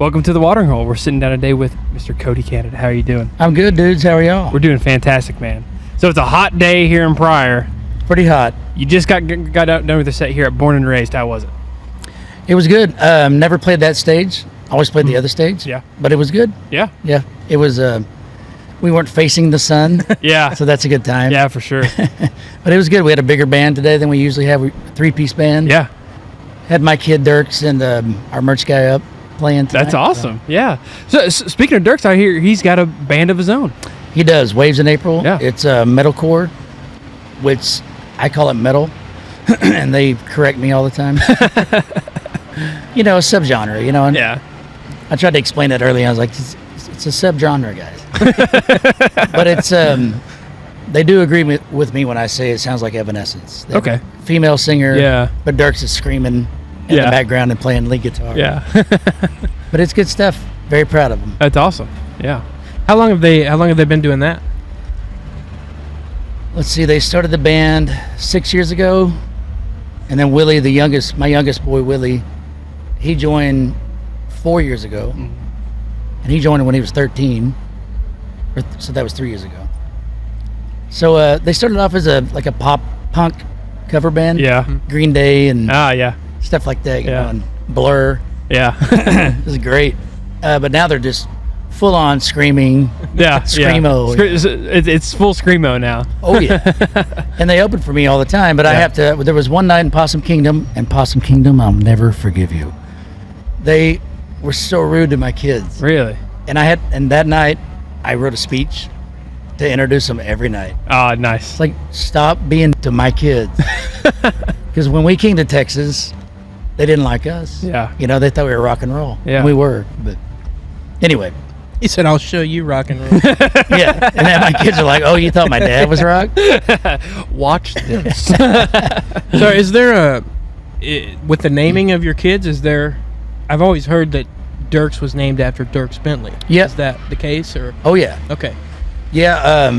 Welcome to the Watering Hole. We're sitting down today with Mr. Cody Canada. How are you doing? I'm good, dudes. How are y'all? We're doing fantastic, man. So it's a hot day here in Pryor. Pretty hot. You just got out done with the set here at Born and Raised. How was it? It was good. Never played that stage. Always played the other stage. Yeah. But it was good. Yeah. Yeah. It was, we weren't facing the sun. Yeah. So that's a good time. Yeah, for sure. But it was good. We had a bigger band today than we usually have. A three-piece band. Yeah. Had my kid Dirks and our merch guy up playing tonight. That's awesome. Yeah. So speaking of Dirks, I hear he's got a band of his own. He does. Waves in April. Yeah. It's metalcore, which I call it metal, and they correct me all the time. You know, a subgenre, you know. And Yeah. I tried to explain that earlier. I was like, it's a subgenre, guys. But it's, they do agree with me when I say it sounds like Evanescence. They have Okay. a female singer. Yeah. But Dirks is screaming in the background and playing lead guitar. Yeah. But it's good stuff. Very proud of them. That's awesome. Yeah. How long have they been doing that? Let's see, they started the band 6 years ago, and then Willie, my youngest boy, Willie, he joined 4 years ago, and he joined when he was 13, so that was 3 years ago. So they started off as a pop punk cover band, Yeah. Green Day and Yeah. stuff like that, you Yeah. know, and Blur. Yeah. It was great, but now they're just full on screaming. Yeah. Screamo. It's full screamo now. Oh yeah, and they opened for me all the time. But I have to. There was one night in Possum Kingdom, I'll never forgive you. They were so rude to my kids, Really? and that night I wrote a speech to introduce them every night. Oh, nice. It's like, stop being to my kids, because when we came to Texas, they didn't like us. Yeah. You know, they thought we were rock and roll. Yeah. And we were, but anyway. He said, "I'll show you rock and roll." Yeah, and then my kids are like, "Oh, you thought my dad was rock?" Watch this. So, is there with the naming of your kids? I've always heard that Dirks was named after Dirks Bentley. Yeah. Is that the case, or? Oh yeah. Okay. Yeah,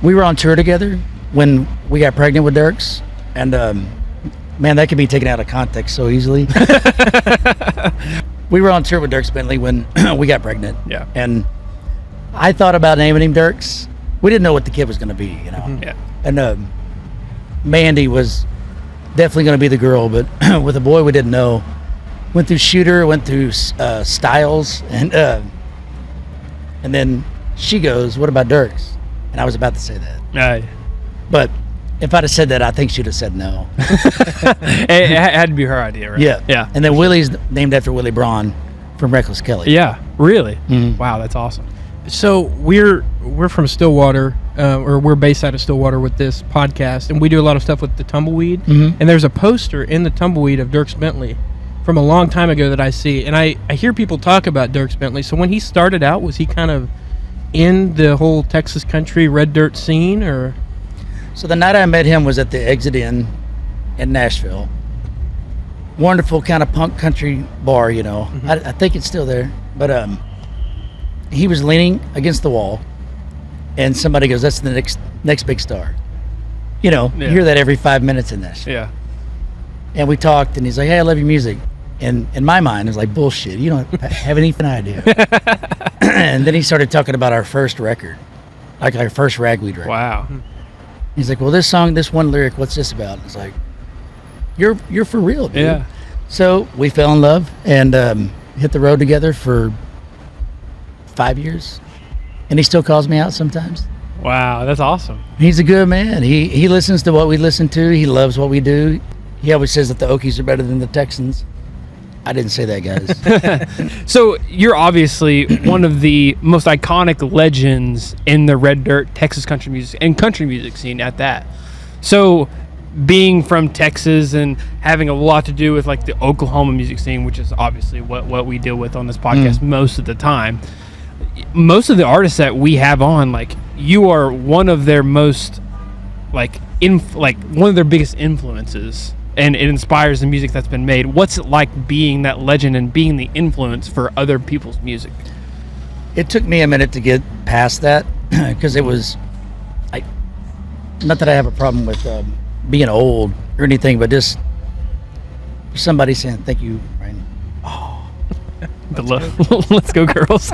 we were on tour together when we got pregnant with Dirks, and man, that could be taken out of context so easily. We were on tour with Dirks Bentley when we got pregnant. Yeah. And I thought about naming him Dirks. We didn't know what the kid was going to be, you know. Yeah. And Mandy was definitely going to be the girl, but with a boy we didn't know. Went through Shooter, went through Styles, and then she goes, "What about Dirks?" And I was about to say that. But if I'd have said that, I think she'd have said no. It had to be her idea, right? Yeah. Yeah. And then Willie's named after Willie Braun from Reckless Kelly. Yeah. Really? Mhm. Wow, that's awesome. So we're from Stillwater, or we're based out of Stillwater with this podcast, and we do a lot of stuff with the Tumbleweed. Mhm. And there's a poster in the Tumbleweed of Dirks Bentley from a long time ago that I see, and I hear people talk about Dirks Bentley. So when he started out, was he kind of in the whole Texas country red dirt scene, or? So the night I met him was at the Exit Inn in Nashville. Wonderful kind of punk country bar, you know. Mm-hmm. I think it's still there. But he was leaning against the wall, and somebody goes, "That's the next big star." You know, Yeah. you hear that every 5 minutes in Nashville. Yeah. And we talked, and he's like, "Hey, I love your music." And in my mind, it was like, bullshit. You don't have any idea. And then he started talking about our first record, like our first Ragweed record. Wow. He's like, "Well, this song, this one lyric, what's this about?" It's like, you're for real, dude. Yeah. So we fell in love and hit the road together for 5 years. And he still calls me out sometimes. Wow, that's awesome. He's a good man. He listens to what we listen to. He loves what we do. He always says that the Okies are better than the Texans. I didn't say that, guys. So you're obviously one of the most iconic legends in the red dirt Texas country music scene at that. So being from Texas and having a lot to do with like the Oklahoma music scene, which is obviously what we deal with on this podcast most of the time. Most of the artists that we have on, like, you are one of their most one of their biggest influences, and it inspires the music that's been made. What's it like being that legend and being the influence for other people's music? It took me a minute to get past that because it was, not that I have a problem with being old or anything, but just somebody saying thank you, Ryan. Oh, Let's go, girls.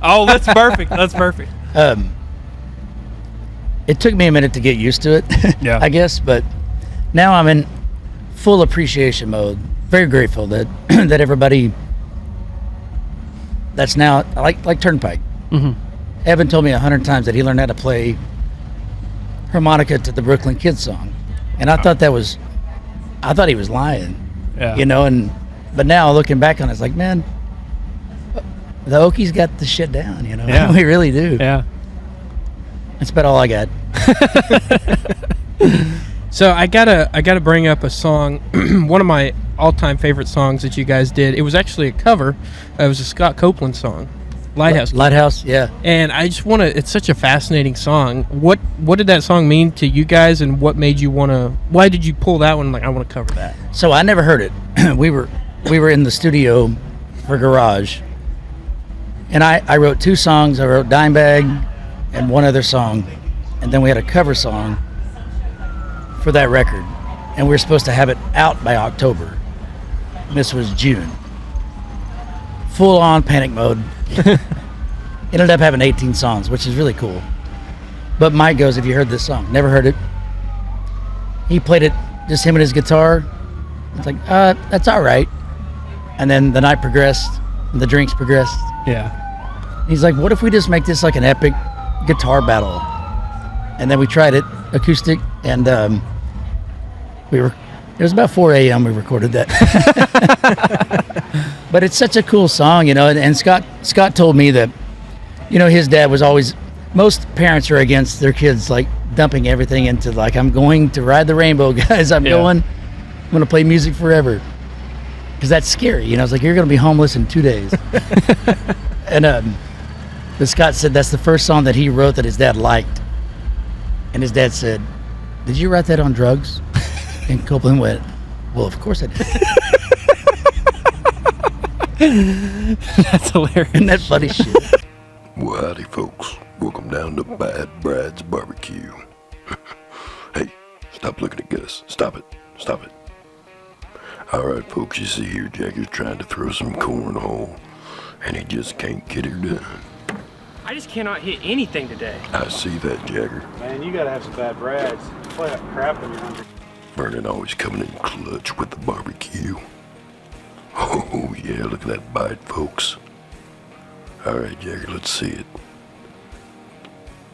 Oh, that's perfect. That's perfect. It took me a minute to get used to it, Yeah. I guess, but now I'm in full appreciation mode. Very grateful that that everybody that's now like Turnpike. Mhm. Evan told me 100 times that he learned how to play harmonica to the Brooklyn Kids song, and I thought he was lying, Yeah. you know. But now looking back on it, it's like, man, the Okies got the shit down, you know. Yeah. We really do. Yeah. That's about all I got. So I gotta bring up a song, one of my all-time favorite songs that you guys did. It was actually a cover. It was a Scott Copeland song, Lighthouse. Lighthouse, yeah. And I just want to. It's such a fascinating song. What did that song mean to you guys, and what made you want to? Why did you pull that one? Like, I want to cover that. So I never heard it. we were in the studio for Garage, and I wrote 2 songs. I wrote Dime Bag and one other song, and then we had a cover song for that record, and we were supposed to have it out by October. And this was June. Full on panic mode. Ended up having 18 songs, which is really cool. But Mike goes, "Have you heard this song?" Never heard it. He played it, just him and his guitar. It's like, that's all right. And then the night progressed, and the drinks progressed. Yeah. He's like, "What if we just make this like an epic guitar battle?" And then we tried it acoustic, and it was about 4 a.m. we recorded that. But it's such a cool song, you know. And Scott told me that, you know, his dad was always, most parents are against their kids like dumping everything into like, I'm going to ride the rainbow, guys. I'm going to play music forever, because that's scary, you know. It's like, you're going to be homeless in 2 days. And but Scott said that's the first song that he wrote that his dad liked, and his dad said, "Did you write that on drugs?" And Copeland went, "Well, of course I did." That's hilarious. Isn't that funny shit? Well, howdy, folks. Welcome down to Bad Brad's Barbecue. Hey, stop looking at Gus. Stop it. Stop it. All right, folks, you see here, Jagger's trying to throw some cornhole, and he just can't get her done. I just cannot hit anything today. I see that, Jagger. Man, you gotta have some bad Brads. Play that crap when you're hungry. Vernon always coming in clutch with the barbecue. Oh, yeah, look at that bite, folks. All right, Jagger, let's see it.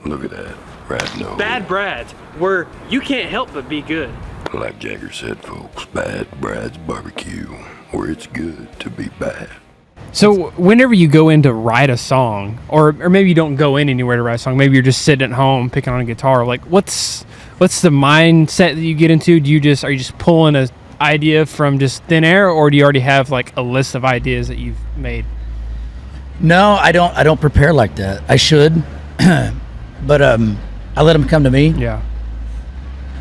Look at that. Right nose. Bad Brads, where you can't help but be good. Like Jagger said, folks, Bad Brad's Barbecue, where it's good to be bad. So whenever you go in to write a song, or maybe you don't go in anywhere to write a song, maybe you're just sitting at home picking on a guitar, like what's the mindset that you get into? Are you just pulling an idea from just thin air, or do you already have like a list of ideas that you've made? No, I don't prepare like that. I should, but I let them come to me. Yeah.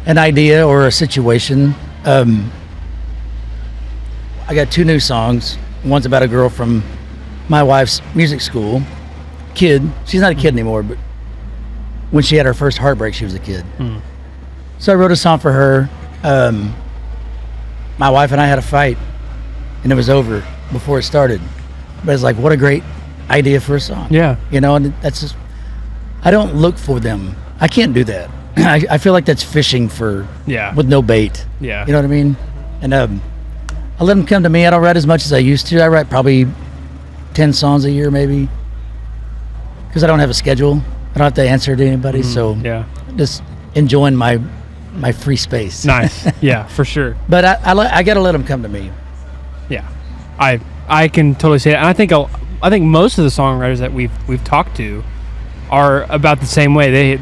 An idea or a situation. I got 2 new songs. One's about a girl from my wife's music school. Kid. She's not a kid anymore, but when she had her first heartbreak, she was a kid. Mm. So I wrote a song for her. My wife and I had a fight, and it was over before it started. But it's like, what a great idea for a song. Yeah. You know, and that's just, I don't look for them. I can't do that. I feel like that's fishing with no bait. Yeah. You know what I mean? And I let them come to me. I don't write as much as I used to. I write probably 10 songs a year, maybe, because I don't have a schedule. I don't have to answer to anybody. So Yeah. just enjoying my free space. Nice. Yeah, for sure. But I got to let them come to me. Yeah. I can totally see that. And I think most of the songwriters that we've talked to are about the same way.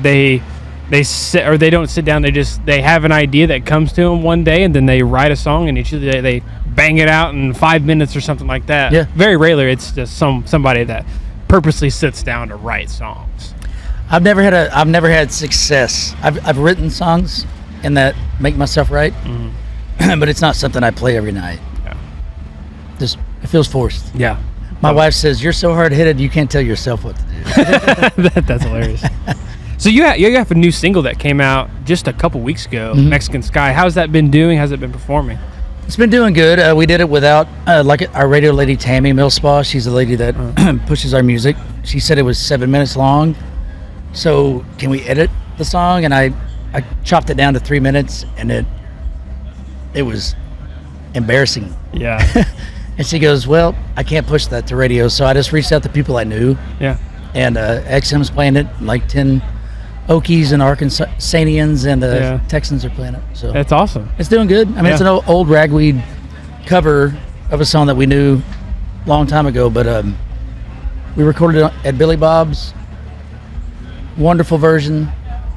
They sit, or they don't sit down. They have an idea that comes to them one day, and then they write a song, and usually they bang it out in 5 minutes or something like that. Yeah. Very rarely it's just somebody that purposely sits down to write songs. I've never had success. I've written songs and that make myself write, but it's not something I play every night. Yeah. Just it feels forced. Yeah. My wife says, "You're so hard-headed, you can't tell yourself what to do." That's hilarious. So you have a new single that came out just a couple weeks ago, Mexican Sky. How's that been doing? How's it been performing? It's been doing good. We did it without like our radio lady Tammy Millspaw. She's the lady that pushes our music. She said it was 7 minutes long. So can we edit the song? And I chopped it down to 3 minutes, and it was embarrassing. Yeah. And she goes, well, I can't push that to radio. So I just reached out to people I knew. Yeah. And XM's playing it, like 10 Okies and Arkansasians and Texans are playing it. So That's awesome. it's doing good. I mean, it's an old ragweed cover of a song that we knew a long time ago, but we recorded it at Billy Bob's. Wonderful version.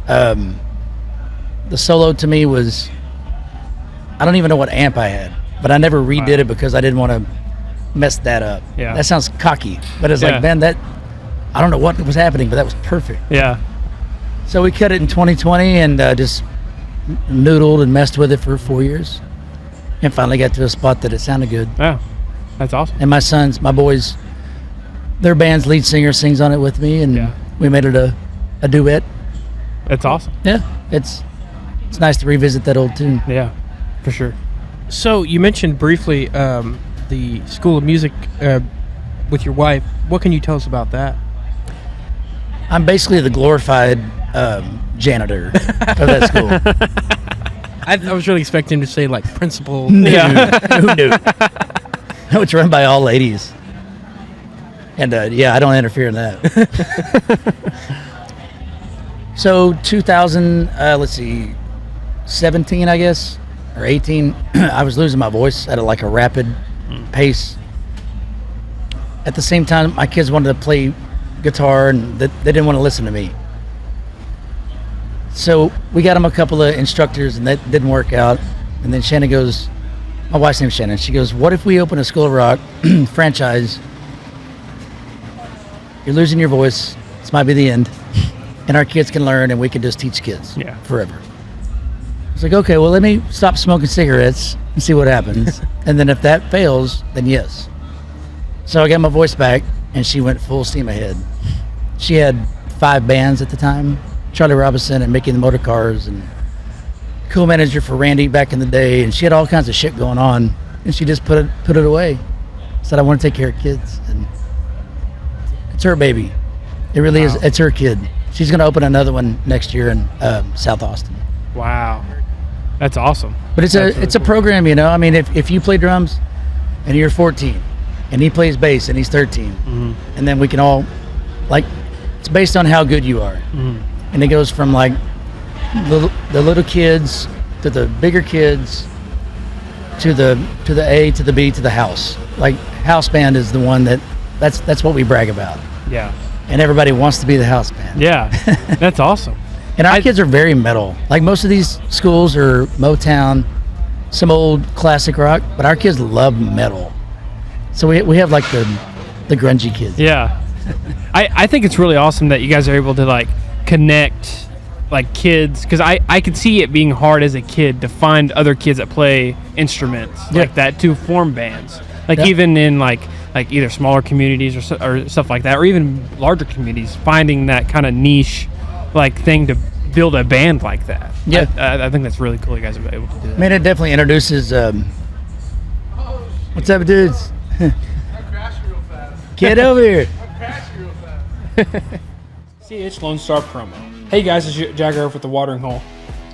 The solo to me was, I don't even know what amp I had, but I never redid it because I didn't want to mess that up. Yeah. That sounds cocky, but it's like, man, I don't know what was happening, but that was perfect. Yeah. So we cut it in 2020 and just noodled and messed with it for 4 years, and finally got to a spot that it sounded good. Yeah. That's awesome. And my boys, their band's lead singer sings on it with me, and we made it a duet. That's awesome. Yeah, it's nice to revisit that old tune. Yeah, for sure. So you mentioned briefly the School of Music with your wife. What can you tell us about that? I'm basically the glorified janitor of that school. I was really expecting to say like principal. Yeah. Who knew? No, it's run by all ladies. And I don't interfere in that. So 17, I guess, or 18, I was losing my voice at a rapid pace. At the same time, my kids wanted to play guitar, and they didn't want to listen to me. So we got them a couple of instructors, and that didn't work out. And then Shannon goes, my wife's name's Shannon, she goes, what if we open a School of Rock franchise? You're losing your voice. This might be the end. And our kids can learn, and we can just teach kids forever. I was like, okay, well, let me stop smoking cigarettes and see what happens. And then if that fails, then yes. So I got my voice back, and she went full steam ahead. She had 5 bands at the time, Charlie Robinson and Mickey and the Motor Cars, and cool manager for Randy back in the day, and she had all kinds of shit going on, and she just put it away. Said, I want to take care of kids, and it's her baby. It really is. It's her kid. She's going to open another one next year in South Austin. Wow. That's awesome. But it's a program, you know. I mean, if you play drums and you're 14, and he plays bass and he's 13, and then we can all, like, it's based on how good you are. And it goes from like the little kids to the bigger kids to the A to the B to the house. Like, house band is the one that's what we brag about. Yeah. And everybody wants to be the house band. Yeah. That's awesome. And our kids are very metal. Like, most of these schools are Motown, some old classic rock, but our kids love metal. So we have like the grungy kids. Yeah. I think it's really awesome that you guys are able to like connect like kids, because I could see it being hard as a kid to find other kids that play instruments like that to form bands. Like even in like either smaller communities or stuff like that, or even larger communities, finding that kind of niche like thing to build a band like that. Yeah. I think that's really cool you guys are able to do that. I mean, it definitely introduces what's up, dudes? Get over here. CH Lonestar promo. Hey guys, it's Jager with the Watering Hole.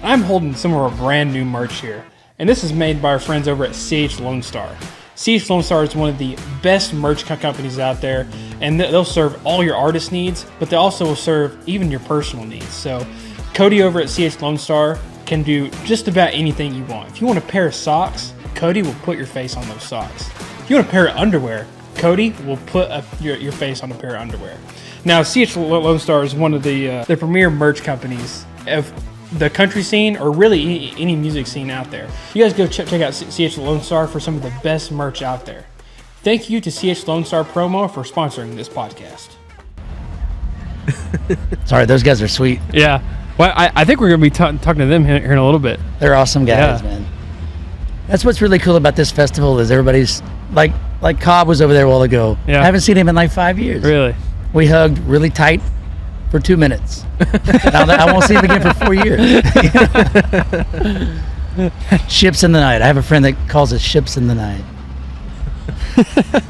I'm holding some of our brand new merch here, and this is made by our friends over at CH Lonestar. CH Lonestar is one of the best merch companies out there, and they'll serve all your artist needs, but they also will serve even your personal needs. So Cody over at CH Lonestar can do just about anything you want. If you want a pair of socks, Cody will put your face on those socks. If you want a pair of underwear, Cody will put your face on a pair of underwear. Now, CH Lonestar is one of the premier merch companies of the country scene, or really any music scene out there. You guys go check out CH Lonestar for some of the best merch out there. Thank you to CH Lonestar Promo for sponsoring this podcast. Sorry, those guys are sweet. Yeah. Well, I think we're going to be talking to them here in a little bit. They're awesome guys, man. That's what's really cool about this festival is everybody's like Cobb was over there a while ago. Yeah. I haven't seen him in like 5 years. Really? We hugged really tight for 2 minutes. Now I won't see him again for 4 years. Ships in the night. I have a friend that calls it ships in the night.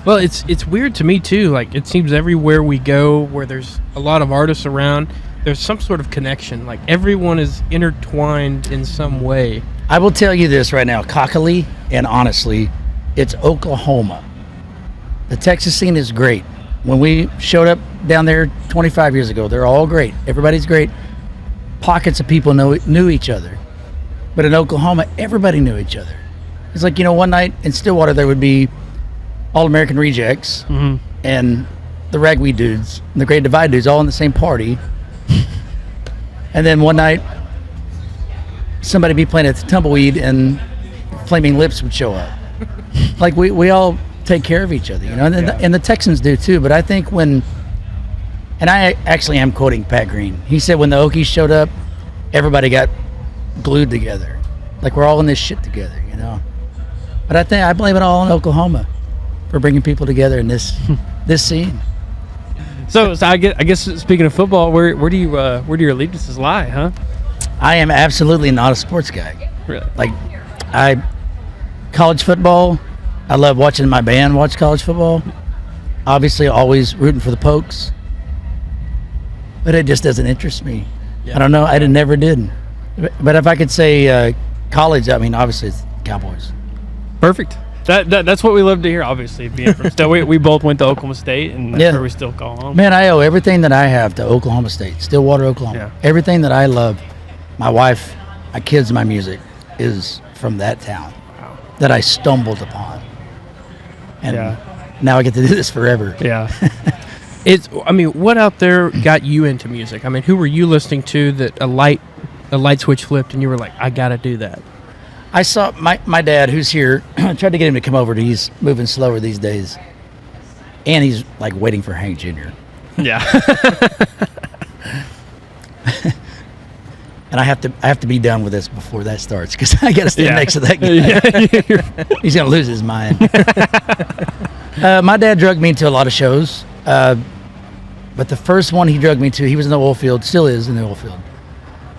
Well, it's weird to me too. Like, it seems everywhere we go where there's a lot of artists around, there's some sort of connection. Like, everyone is intertwined in some way. I will tell you this right now, cockily and honestly, it's Oklahoma. The Texas scene is great. When we showed up down there 25 years ago, they're all great. Everybody's great. Pockets of people knew each other. But in Oklahoma, everybody knew each other. It's like, one night in Stillwater, there would be All American Rejects and the Ragweed dudes and the Great Divide dudes all in the same party. And then one night, somebody be playing at the Tumbleweed and Flaming Lips would show up. Like, we all take care of each other, and the Texans do too. But I think and I actually am quoting Pat Green. He said when the Okies showed up, everybody got glued together. Like, we're all in this shit together, But I think I blame it all on Oklahoma for bringing people together in this scene. So I guess speaking of football, where do your allegiances lie, huh? I am absolutely not a sports guy. Really? Like, college football, I love watching my band watch college football. Obviously, always rooting for the Pokes. But it just doesn't interest me. Yeah. I don't know. Never did. But if I could say college, I mean, obviously it's Cowboys. Perfect. That's what we love to hear, obviously, being from Still. We both went to Oklahoma State, and that's where we still call home. Man, I owe everything that I have to Oklahoma State, Stillwater, Oklahoma. Yeah. Everything that I love, my wife, my kids, my music, is from that town that I stumbled upon. And now I get to do this forever. Yeah. What out there got you into music? I mean, who were you listening to that a light switch flipped and you were like, I got to do that? I saw my dad, who's here. I tried to get him to come over. He's moving slower these days, and he's like waiting for Hank Jr. Yeah. And I have to be done with this before that starts because I got to stand next to that guy. Yeah. He's gonna lose his mind. My dad drugged me into a lot of shows, but the first one he drugged me to, he was in the oil field, still is in the oil field,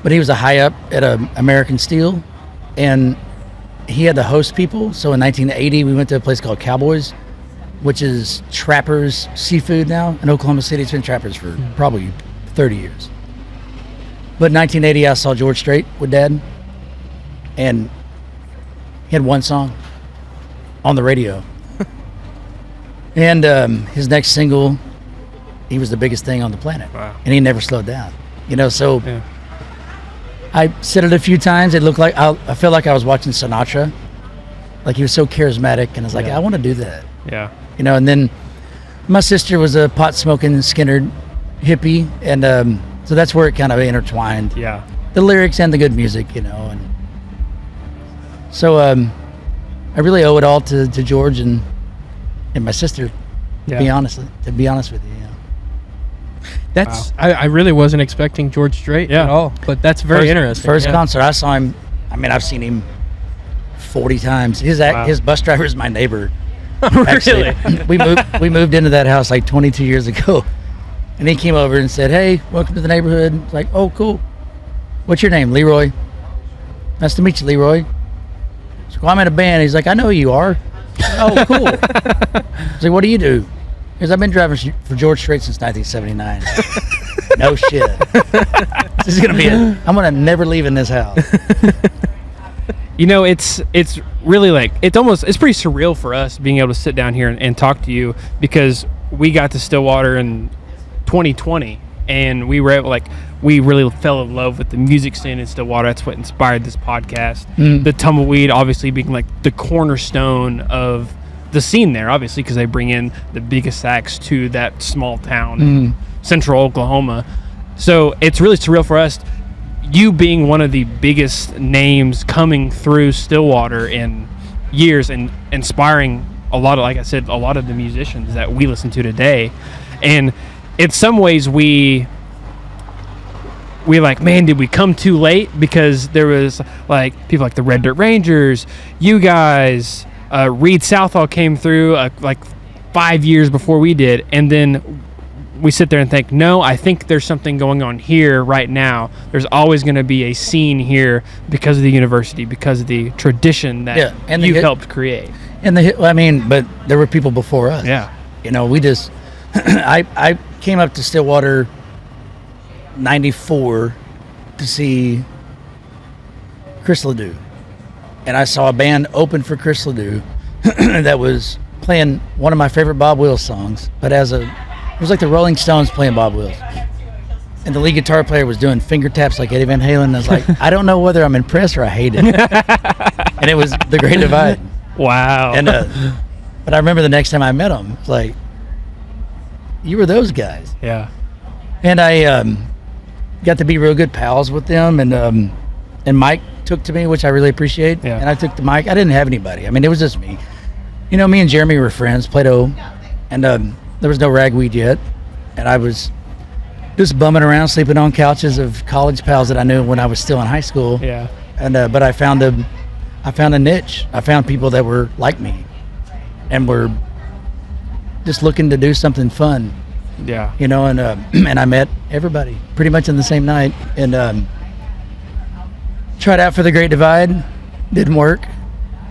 but he was a high up at American Steel, and he had to host people. So in 1980, we went to a place called Cowboys, which is Trappers Seafood now in Oklahoma City. It's been Trappers for probably 30 years. But in 1980, I saw George Strait with Dad, and he had one song on the radio. And his next single, he was the biggest thing on the planet. Wow. And he never slowed down. So I said it a few times. It looked like I felt like I was watching Sinatra. Like, he was so charismatic, and I was like, I want to do that. Yeah. And then my sister was a pot-smoking Skinner hippie, and so that's where it kind of intertwined. Yeah. The lyrics and the good music, and so I really owe it all to George and my sister. To be honest with you. That's I really wasn't expecting George Strait at all, but that's very interesting. First concert I saw him. I mean, I've seen him 40 times. His bus driver is my neighbor. Actually, we moved into that house like 22 years ago, and he came over and said, "Hey, welcome to the neighborhood." It's like, "Oh, cool. What's your name?" "Leroy." "Nice to meet you, Leroy." So, "Well, I'm in a band." He's like, "I know who you are." "Oh, cool." He's like, "What do you do?" Because I've been driving for George Strait since 1979. No shit. This is gonna be it. I'm gonna never leave in this house. It's really like it's pretty surreal for us being able to sit down here and talk to you, because we got to Stillwater in 2020, and we really fell in love with the music scene in Stillwater. That's what inspired this podcast. The Tumbleweed obviously being like the cornerstone of the scene there, obviously, because they bring in the biggest acts to that small town in central Oklahoma. So it's really surreal for us, you being one of the biggest names coming through Stillwater in years and inspiring a lot of the musicians that we listen to today. And in some ways we like, man, did we come too late? Because there was like people like the Red Dirt Rangers, you guys, Reed Southall came through like 5 years before we did, and then we sit there and think, no, I think there's something going on here right now. There's always going to be a scene here because of the university, because of the tradition that you helped create. And but there were people before us. Yeah. You know, we just, I came up to Stillwater 94 to see Chris Ledoux. And I saw a band open for Chris Ledoux that was playing one of my favorite Bob Wills songs, but it was like the Rolling Stones playing Bob Wills. And the lead guitar player was doing finger taps like Eddie Van Halen. And I was like, I don't know whether I'm impressed or I hate it. And it was The Great Divide. Wow. And but I remember the next time I met him, it's like, you were those guys. Yeah. And I got to be real good pals with them, and Mike took to me, which I really appreciate. Yeah. And I took to Mike. I didn't have anybody. I mean, it was just me. You know, me and Jeremy were friends, Plato, and there was no ragweed yet, and I was just bumming around, sleeping on couches of college pals that I knew when I was still in high school. Yeah. And but I found a niche. I found people that were like me, and were just looking to do something fun. Yeah. You know, and and I met everybody pretty much in the same night, and tried out for The Great Divide, didn't work,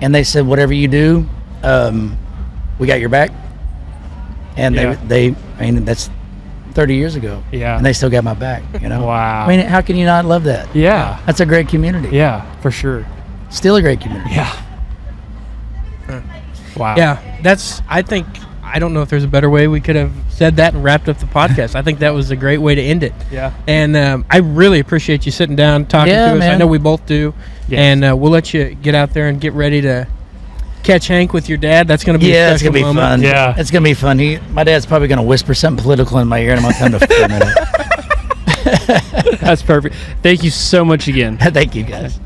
and they said, whatever you do, we got your back. And they I mean, that's 30 years ago. Yeah. And they still got my back, you know. Wow. I mean, how can you not love that? Yeah. That's a great community. Yeah, for sure. Still a great community. Yeah. Wow. Yeah, I don't know if there's a better way we could have said that and wrapped up the podcast. I think that was a great way to end it. Yeah. And I really appreciate you sitting down talking to us. Man. I know we both do. Yes. And we'll let you get out there and get ready to catch Hank with your dad. That's going to be a it's special gonna be moment. fun. Yeah. It's gonna be fun. My dad's probably gonna whisper something political in my ear, and I'm gonna tell him to ferment it. That's perfect. Thank you so much again. Thank you, guys.